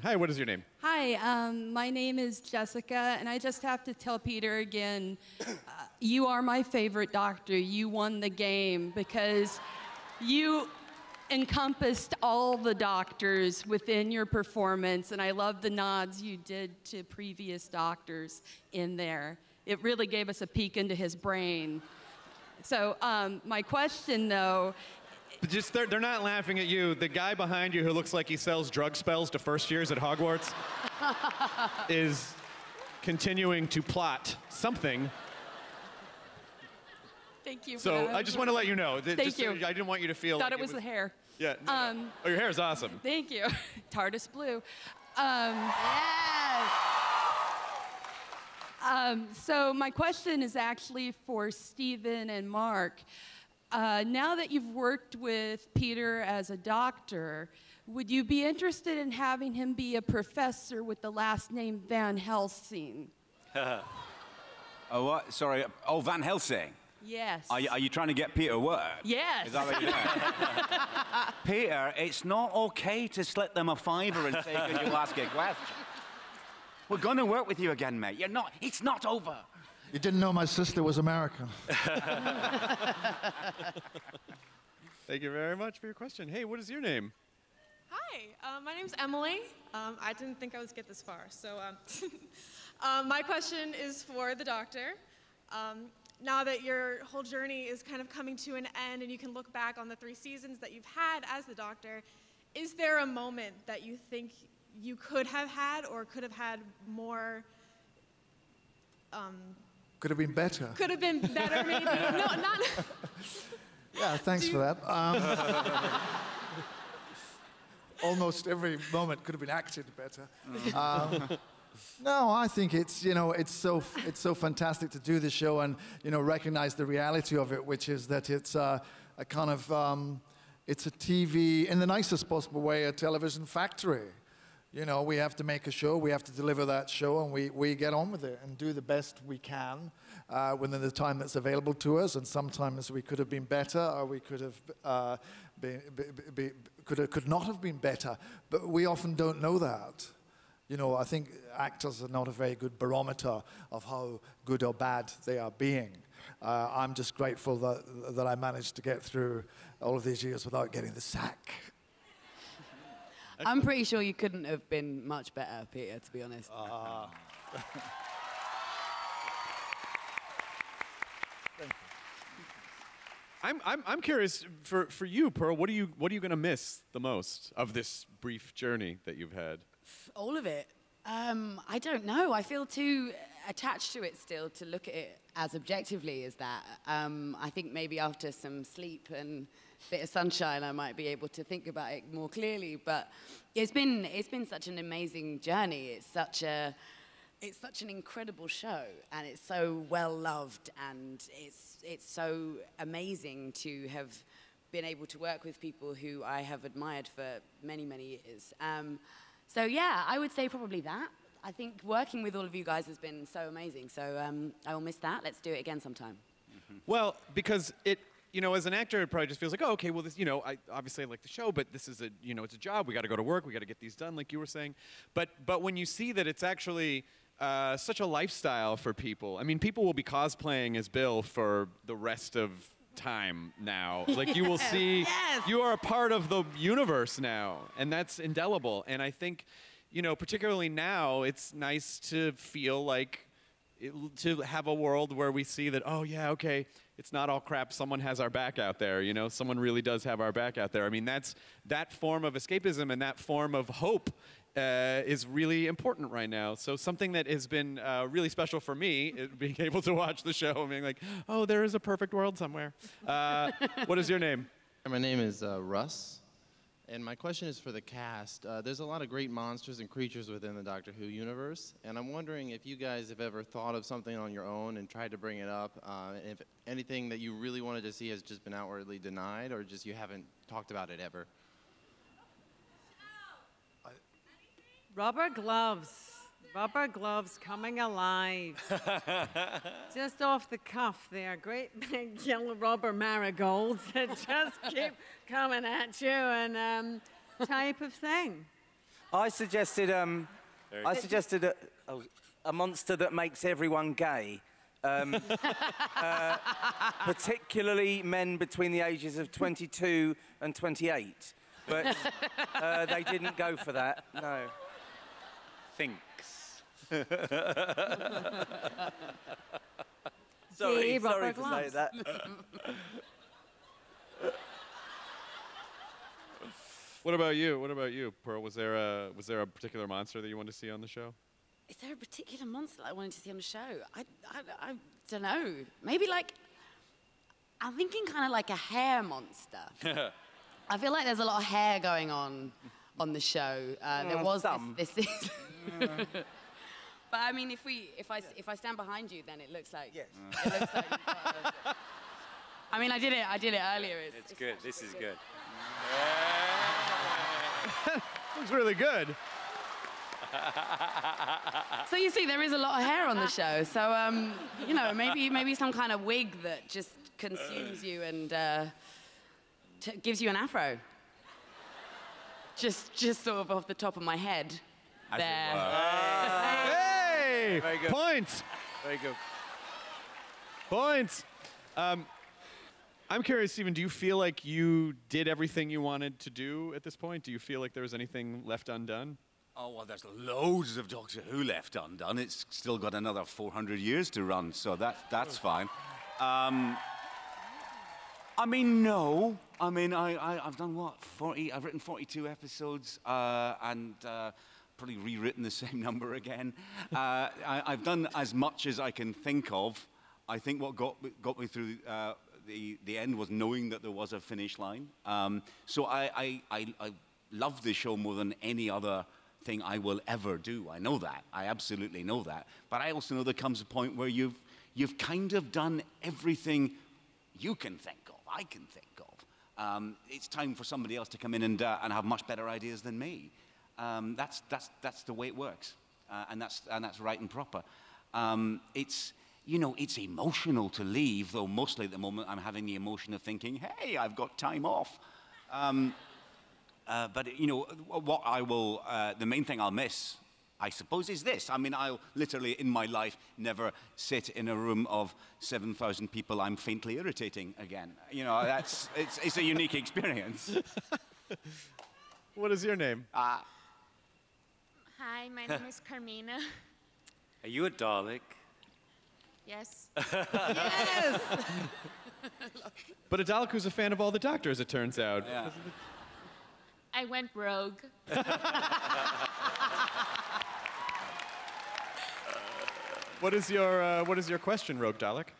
Hi, what is your name? Hi, my name is Jessica, and I just have to tell Peter again, you are my favorite doctor. You won the game because you encompassed all the doctors within your performance, and I love the nods you did to previous doctors in there. It really gave us a peek into his brain. So my question, though, Just they're not laughing at you. The guy behind you who looks like he sells drug spells to first years at Hogwarts is continuing to plot something. thank you. So I just want to let you know. Thank you. I didn't want you to feel Thought like it was the hair. Yeah. No. Oh, your hair is awesome. Thank you. TARDIS blue. Yes. So my question is actually for Stephen and Mark. Now that you've worked with Peter as a doctor, would you be interested in having him be a professor with the last name Van Helsing? Oh, what? Sorry. Oh, Van Helsing. Yes. Are you trying to get Peter work? Yes. Is that what you're doing? Peter, it's not okay to slip them a fiver and say, could you ask a question? We're going to work with you again, mate. You're not. It's not over. You didn't know my sister was American. Thank you very much for your question. Hey, what is your name? Hi, my name's Emily. I didn't think I would get this far, so my question is for the doctor. Now that your whole journey is kind of coming to an end and you can look back on the 3 seasons that you've had as the doctor, is there a moment that you think you could have had or could have had more... Could have been better. Could have been better, maybe? No, not... Yeah, thanks for that. Almost every moment could have been acted better. No, I think it's, you know, it's so fantastic to do the show and, you know, recognize the reality of it, which is that it's a kind of, it's a TV, in the nicest possible way, a television factory. You know, we have to make a show, we have to deliver that show, and we get on with it and do the best we can within the time that's available to us. And sometimes we could have been better, or we could have could not have been better. But we often don't know that. You know, I think actors are not a very good barometer of how good or bad they are being. I'm just grateful that I managed to get through all of these years without getting the sack. I'm pretty sure you couldn't have been much better, Peter, to be honest. I'm curious for you, Pearl. What are you going to miss the most of this brief journey that you've had? All of it. I don't know. I feel too attached to it still to look at it as objectively as that. I think maybe after some sleep and a bit of sunshine, I might be able to think about it more clearly. But it's been such an amazing journey. It's such an incredible show, and it's so well loved, and it's so amazing to have been able to work with people who I have admired for many, many years. So yeah, I would say probably that. I think working with all of you guys has been so amazing. So I will miss that. Let's do it again sometime. Well, because it, you know, as an actor, it probably just feels like, oh, okay, well, this, you know, I obviously like the show, but this is a, you know, it's a job. We got to go to work. We got to get these done, like you were saying. But when you see that it's actually such a lifestyle for people. I mean, people will be cosplaying as Bill for the rest of time now. Like you will see, you are a part of the universe now, and that's indelible. And I think, you know, particularly now, it's nice to feel like, to have a world where we see that, oh yeah, okay, it's not all crap, someone has our back out there, you know, someone really does have our back out there. I mean, that form of escapism and that form of hope is really important right now. So something that has been really special for me, being able to watch the show and being like, oh, there is a perfect world somewhere. What is your name? My name is Russ, and my question is for the cast. There's a lot of great monsters and creatures within the Doctor Who universe, and I'm wondering if you guys have ever thought of something on your own and tried to bring it up, and if anything that you really wanted to see has just been outwardly denied, or just you haven't talked about it ever. Rubber gloves coming alive. Just off the cuff there, great big yellow rubber marigolds that just keep coming at you and type of thing. I suggested a monster that makes everyone gay. Particularly men between the ages of 22 and 28. But they didn't go for that, no. Thinks. Sorry to say that. What about you? What about you, Pearl? Was there a particular monster that you wanted to see on the show? Is there a particular monster that I wanted to see on the show? I don't know. Maybe like, I'm thinking kind of like a hair monster. I feel like there's a lot of hair going on the show. There was this season. But I mean, if I stand behind you, then it looks like. Yes. It looks like you've got I mean, I did it earlier. It's good. This is good. Looks really good. So you see, there is a lot of hair on the show. So you know, maybe some kind of wig that just consumes you and gives you an afro. Just sort of off the top of my head. As there. Hey! Very good. Points. Very good. Points. I'm curious, Stephen, do you feel like you did everything you wanted to do at this point? Do you feel like there was anything left undone? Oh, well, there's loads of Doctor Who left undone. It's still got another 400 years to run, so that's fine. I mean, no. I mean, I've done what, 40? I've written 42 episodes and probably rewritten the same number again. I've done as much as I can think of. I think what got me through the end was knowing that there was a finish line. So I love this show more than any other thing I will ever do. I know that. I absolutely know that. But I also know there comes a point where you've kind of done everything you can think of, I can think of. It's time for somebody else to come in and have much better ideas than me. That's the way it works, and that's right and proper. It's emotional to leave, though mostly at the moment I'm having the emotion of thinking, hey, I've got time off. But you know what I will. The main thing I'll miss, I suppose, is this. I mean, I'll literally in my life never sit in a room of 7,000 people I'm faintly irritating again. You know, it's a unique experience. What is your name? Hi, my name is Carmina. Are you a Dalek? Yes. Yes. But a Dalek who's a fan of all the Doctors, it turns out. Yeah. I went rogue. What is your question, Rogue Dalek?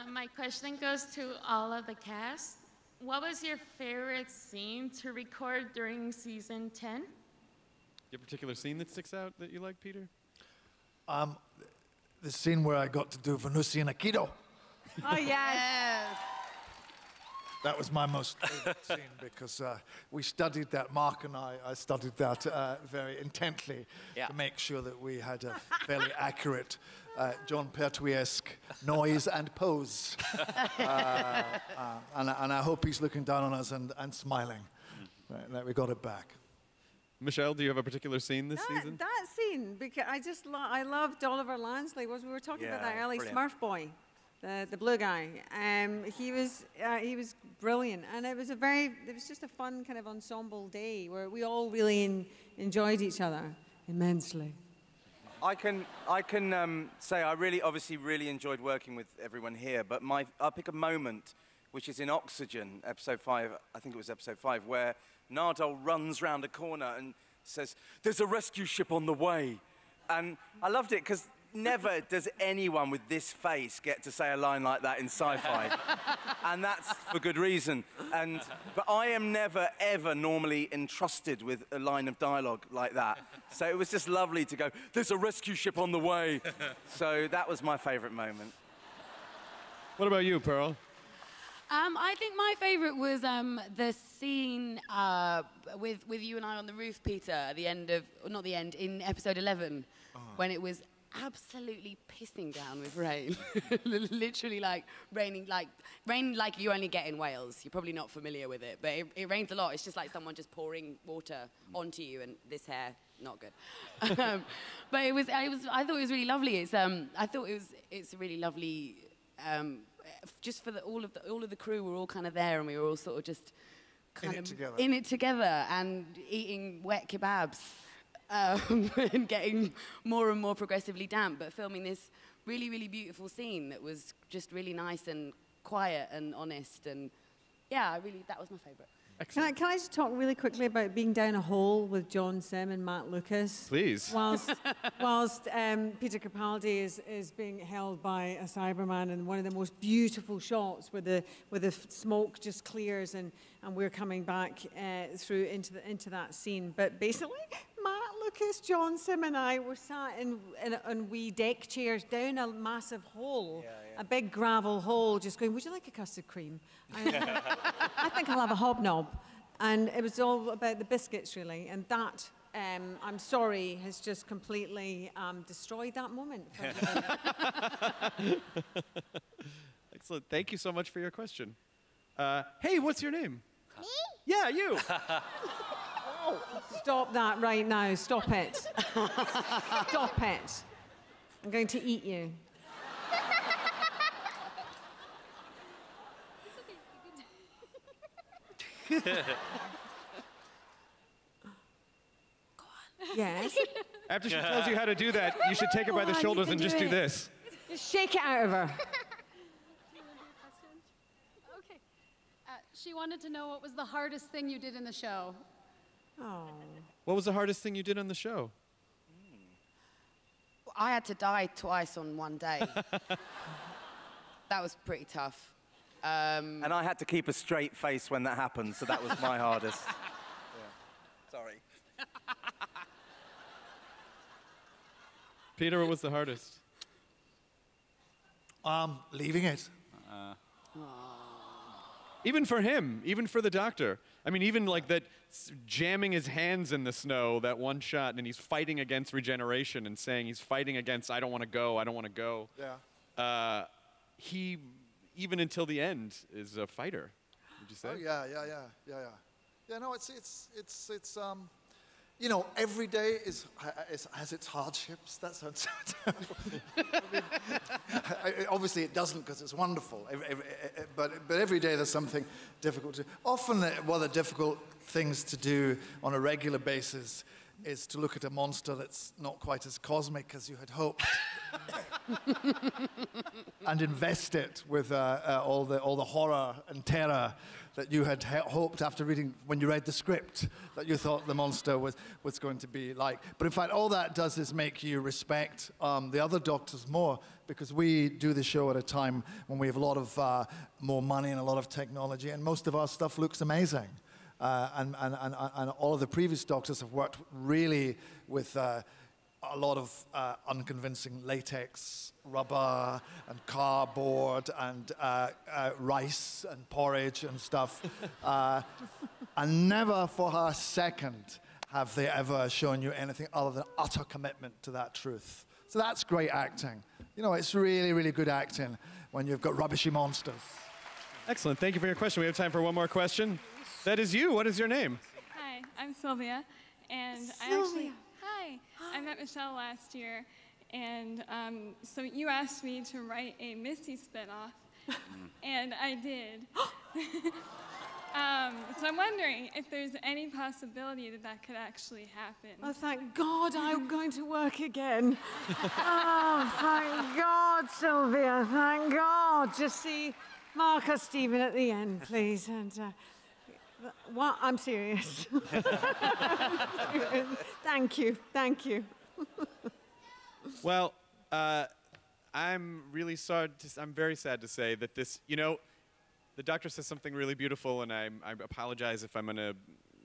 My question goes to all of the cast. What was your favorite scene to record during season 10? You have a particular scene that sticks out that you like, Peter? The scene where I got to do Venusian Aikido. Oh, yes. That was my most favorite scene because we studied that, Mark and I studied that very intently to make sure that we had a fairly accurate John Pertwee-esque noise and pose. And I hope he's looking down on us and smiling that we got it back. Michelle, do you have a particular scene this season? That scene, because I loved Oliver Lansley. We were talking about that early brilliant. Smurf boy, the blue guy. He was brilliant, and it was just a fun kind of ensemble day where we all really enjoyed each other immensely. I can say I obviously really enjoyed working with everyone here, but I'll pick a moment which is in Oxygen, episode 5, I think it was episode 5, where Nardole runs round a corner and says, "There's a rescue ship on the way." And I loved it because never does anyone with this face get to say a line like that in sci-fi. And that's for good reason. But I am never, ever normally entrusted with a line of dialogue like that. So it was just lovely to go, "There's a rescue ship on the way." So that was my favorite moment. What about you, Pearl? I think my favorite was the scene with you and I on the roof, Peter, at the end of, not the end, in episode 11, when it was absolutely pissing down with rain. Literally rain like you only get in Wales. You're probably not familiar with it, but it rains a lot. It's just like someone just pouring water onto you, and this hair, not good. But I thought it was really lovely. It's a really lovely, just for all of the crew were all kind of there, and we were all sort of just kind of in it together and eating wet kebabs. And getting more and more progressively damp, but filming this really, really beautiful scene that was just really nice and quiet and honest, and yeah, that was my favourite. Can I just talk really quickly about being down a hole with John Sim and Matt Lucas? Please. Whilst Peter Capaldi is being held by a Cyberman, and one of the most beautiful shots where the smoke just clears and we're coming back through into that scene. But basically, Matt Lucas, John Sim, and I were sat in wee deck chairs down a massive hole, a big gravel hole, just going, "Would you like a custard cream?" I think I'll have a hobnob. And it was all about the biscuits, really. And that, I'm sorry, has just completely destroyed that moment. For everybody. Excellent. Thank you so much for your question. Hey, what's your name? Me? Yeah, you. Stop that right now. Stop it. Stop it. I'm going to eat you. Yes. After she tells you how to do that, you should take her by the shoulders and just do this. Just shake it out of her. Okay. She wanted to know what was the hardest thing you did in the show. Oh. What was the hardest thing you did on the show? I had to die twice on one day. That was pretty tough. And I had to keep a straight face when that happened, so that was my hardest. Yeah. Sorry. Peter, what was the hardest? Leaving it. Even for him, even for the doctor. I mean, even like that jamming his hands in the snow, that one shot, and he's fighting against regeneration and saying he's fighting against, I don't want to go, I don't want to go. Yeah. He, even until the end, is a fighter, would you say? Oh, yeah. Yeah, no, it's you know, every day has its hardships. That sounds so terrible. I mean, obviously it doesn't, because it's wonderful. But every day there's something difficult to. Often, one of the difficult things to do on a regular basis is to look at a monster that's not quite as cosmic as you had hoped, and invest it with all the horror and terror that you had hoped after reading, when you read the script, that you thought the monster was going to be like. But in fact, all that does is make you respect the other doctors more, because we do the show at a time when we have a lot of more money and a lot of technology, and most of our stuff looks amazing. And all of the previous doctors have worked really with a lot of unconvincing latex, rubber, and cardboard, and rice, and porridge, and stuff. And never for a second have they ever shown you anything other than utter commitment to that truth. So that's great acting. You know, it's really, really good acting when you've got rubbishy monsters. Excellent. Thank you for your question. We have time for one more question. That is you. What is your name? Hi, I'm Sylvia, and I met Michelle last year, and so you asked me to write a Missy spinoff, and I did. So I'm wondering if there's any possibility that could actually happen. Oh, thank God I'm going to work again. Oh, thank God, Sylvia, thank God. Just see Marcus Stephen at the end, please. And what? I'm serious. Thank you. Well, I'm very sad to say that this, you know, the doctor says something really beautiful, and I apologize if I'm going to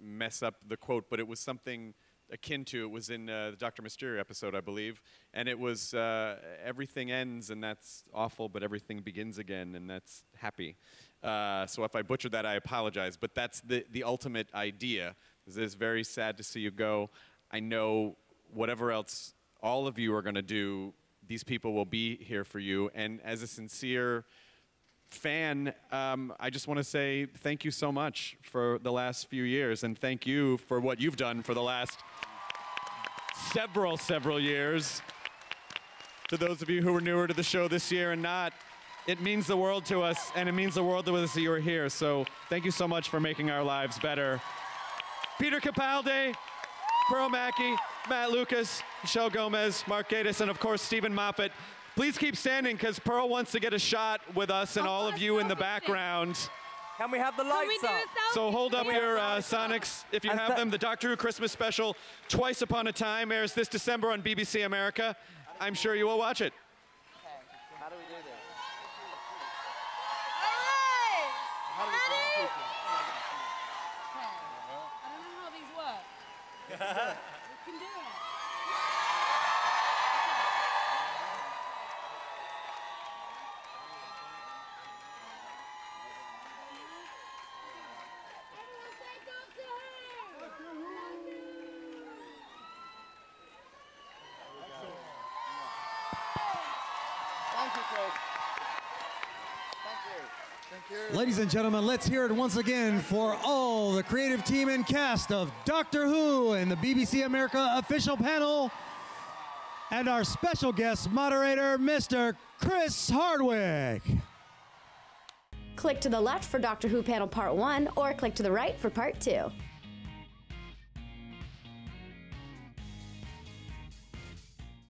mess up the quote, but it was something akin to, it was in the Dr. Mysterio episode, I believe, and it was, everything ends, and that's awful, but everything begins again, and that's happy. So if I butchered that, I apologize, but that's the ultimate idea. It is very sad to see you go. I know whatever else all of you are going to do, these people will be here for you. And as a sincere fan, I just want to say thank you so much for the last few years, and thank you for what you've done for the last several years. To those of you who are newer to the show this year and not, it means the world to us, and it means the world to us that you are here. So thank you so much for making our lives better. Peter Capaldi, Pearl Mackie, Matt Lucas, Michelle Gomez, Mark Gatiss, and of course Stephen Moffat. Please keep standing, because Pearl wants to get a shot with us and all of you in the background. Can we have the lights up? So hold up your Sonics, if you have them. The Doctor Who Christmas special, Twice Upon a Time, airs this December on BBC America. I'm sure you will watch it. How do we do this? All right. How do we Ready? do this? I don't know how these work. We can do it. Thank you, Craig. Thank you. Ladies and gentlemen, let's hear it once again for all the creative team and cast of Doctor Who and the BBC America official panel, and our special guest moderator, Mr. Chris Hardwick. Click to the left for Doctor Who Panel Part 1, or click to the right for Part 2.